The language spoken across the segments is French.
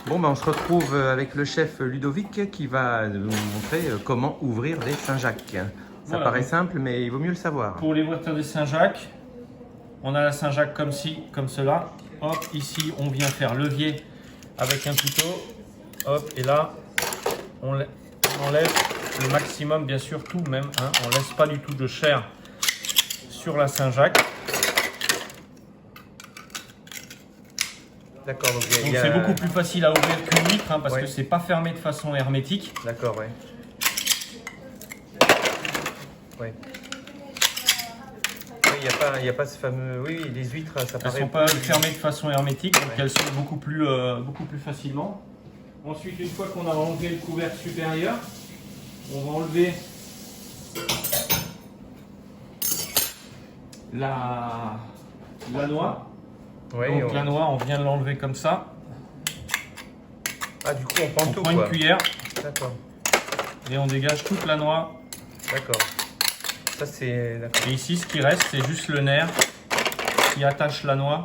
Bon, ben, on se retrouve avec le chef Ludovic qui va nous montrer comment ouvrir des Saint-Jacques. Ça Voilà, paraît donc, simple, mais il vaut mieux le savoir. pour les voitures des Saint-Jacques, on a la Saint-Jacques comme ci, comme cela. Hop, ici, on vient faire levier avec un couteau. Hop, et là, on enlève le maximum, bien sûr, tout même. Hein, on ne laisse pas du tout de chair sur la Saint-Jacques. D'accord, donc C'est beaucoup plus facile à ouvrir qu'une vitre hein, parce que c'est pas fermé de façon hermétique. D'accord, ouais. Ouais. Il n'y a pas ce fameux... Oui, les huîtres, ça paraît... Elles ne sont pas fermées de façon hermétique, donc elles sont beaucoup plus facilement. Ensuite, une fois qu'on a enlevé le couvercle supérieur, on va enlever la noix. Ouais, Donc la noix, on vient de l'enlever comme ça. Ah, du coup, on prend On tout, prend quoi. une cuillère D'accord. et on dégage toute la noix. D'accord. Ça, c'est... Et ici, ce qui reste, c'est juste le nerf qui attache la noix.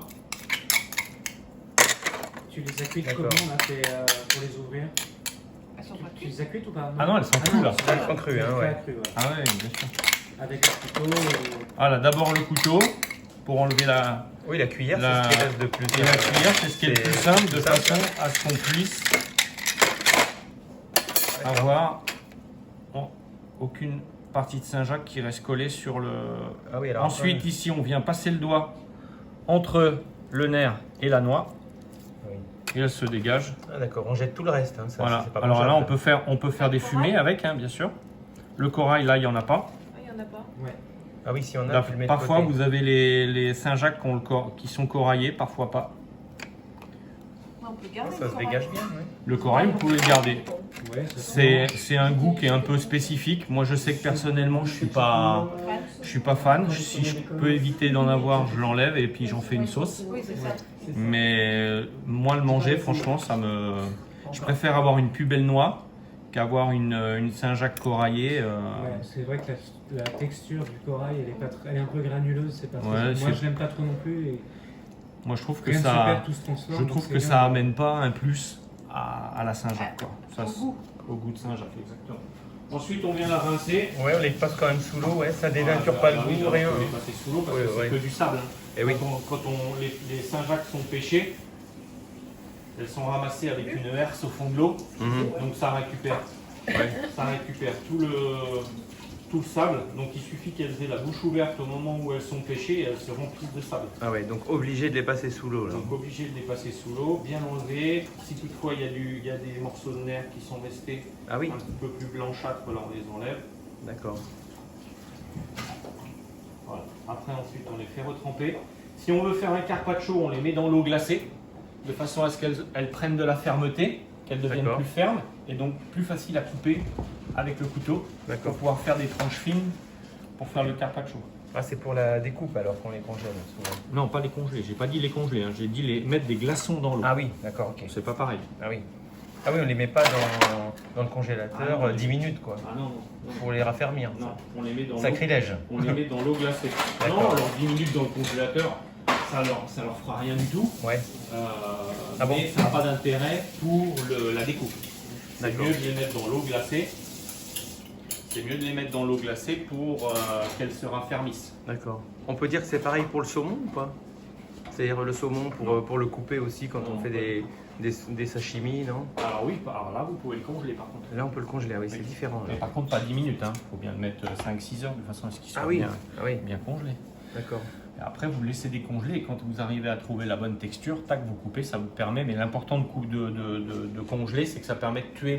Tu les as cuites comment là, pour les ouvrir? Elles sont pas Tu cuites. les as cuites ou pas? Ah non, elles sont crues là. Elles sont crues, hein, ouais. Ah ouais, bien sûr. Avec un couteau. Voilà, d'abord le couteau pour enlever la... Oui, la cuillère, La- c'est ce qui reste de plus. Et la cuillère, c'est ce qui est le plus simple, de façon à ce qu'on puisse avoir aucune partie de Saint-Jacques qui reste collée sur le... Ah oui, alors Ensuite, ici, on vient passer le doigt entre le nerf et la noix. Oui. Et elle se dégage. Ah, d'accord, on jette tout le reste. Hein, ça, Voilà. c'est pas Alors là, mangeable. on peut faire des fumées avec, hein, bien sûr. Le corail, là, il n'y en a pas. Ah, il n'y en a pas. Ouais. Ah oui, si on a, Là, tu le mets de parfois, côté. vous avez les Saint-Jacques qui sont coraillés, parfois pas. Ouais, on peut garder Ça le se corail. dégage bien, oui. Le corail, vous pouvez le garder. Ouais, ça C'est un goût qui est un peu spécifique. Moi, je sais que personnellement, je suis pas fan. Si je peux éviter d'en avoir, je l'enlève et puis j'en fais une sauce. Oui, c'est ça. Mais moi, le manger, franchement, je préfère avoir une plus belle noix qu'avoir une Saint-Jacques coraillée. Ouais, c'est vrai que la texture du corail, elle est un peu granuleuse. C'est pas très... Ouais, Moi, je l'aime pas trop non plus. Et Moi, je trouve que rien ne se ça, perd, tout se transforme. je trouve donc que c'est ça bien. amène pas un plus à la Saint-Jacques, quoi. Ça, Au goût. au goût de Saint-Jacques, exactement. Ensuite, on vient la rincer. Ouais, on les passe quand même sous l'eau, ouais, ça dénature pas le Ah oui, goût, on rien. peut les passer sous l'eau parce Ouais, que ouais. c'est que du sable. Hein. Et oui. Quand les Saint-Jacques sont pêchés, elles sont ramassées avec une herse au fond de l'eau, donc ça récupère tout le sable. Donc il suffit qu'elles aient la bouche ouverte au moment où elles sont pêchées et elles se remplissent de sable. Ah ouais, donc obligé de les passer sous l'eau, là. Donc obligé de les passer sous l'eau, bien enlever. Si toutefois il y a des morceaux de nerfs qui sont restés Ah oui, un petit peu plus blanchâtres, là on les enlève. d'accord. Voilà. Après, ensuite, on les fait retremper. Si on veut faire un carpaccio, on les met dans l'eau glacée, de façon à ce qu'elles prennent de la fermeté, qu'elles deviennent D'accord. plus fermes, et donc plus facile à couper avec le couteau, pour D'accord. pouvoir faire des tranches fines pour faire le carpaccio. Ah, c'est pour la découpe alors qu'on les congèle souvent. Non, pas les congeler, j'ai pas dit les congeler, hein. J'ai dit les mettre des glaçons dans l'eau. Ah oui, d'accord, ok. C'est pas pareil. Ah oui. Ah oui, on les met pas dans le congélateur Ah non, 10 minutes, quoi. Ah non, non. Pour les raffermir. Non, on les met dans l'eau. Sacrilège. On les met dans l'eau glacée. D'accord. Non, alors 10 minutes dans le congélateur, ça leur fera rien du tout. Ouais. Mais bon ça n'a pas d'intérêt pour la découpe. C'est D'accord. mieux de les mettre dans l'eau glacée. C'est mieux de les mettre dans l'eau glacée pour qu'elles se raffermissent. D'accord. On peut dire que c'est pareil pour le saumon ou pas? C'est-à-dire le saumon pour le couper aussi quand Non, on fait des sashimi, non? Alors oui, alors là vous pouvez le congeler par contre. Là, on peut le congeler, ah oui, c'est différent. Mais Là. par contre pas 10 minutes, il faut bien le mettre 5-6 heures de façon à ce qu'il soit Ah oui, bien, ah oui, bien congelé. d'accord. Et après vous le laissez décongeler et quand vous arrivez à trouver la bonne texture, tac, vous coupez, ça vous permet, mais l'important de congeler, c'est que ça permet de tuer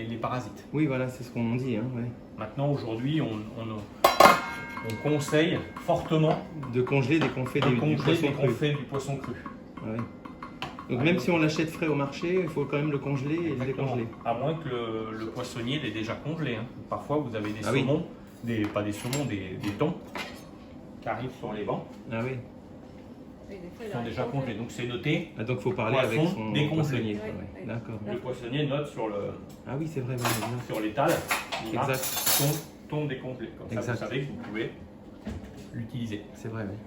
les parasites. Oui, voilà, c'est ce qu'on dit. Hein, ouais. Maintenant aujourd'hui on conseille fortement De congeler dès qu'on fait de du congeler poisson dès qu'on cru. fait du poisson cru. Ah ouais. Donc même si on l'achète frais au marché, il faut quand même le congeler et le Exactement. décongeler. À moins que le poissonnier l'ait déjà congelé. Hein. Parfois, vous avez des Ah oui. saumons, pas des saumons, des thons qui arrivent sur les bancs, Ah oui. Oui, des fois, qui il sont arrive déjà pas. congelés. Donc c'est noté. Ah, donc il faut parler Poisson avec son décongelé. poissonnier. Ouais, Ouais, ouais. d'accord. Le poissonnier note Ah oui, c'est vrai, ouais, bien. sur l'étal. Il marque Exact. thon décongelé. Comme ça, Exact. vous savez que vous pouvez l'utiliser. C'est vrai, oui.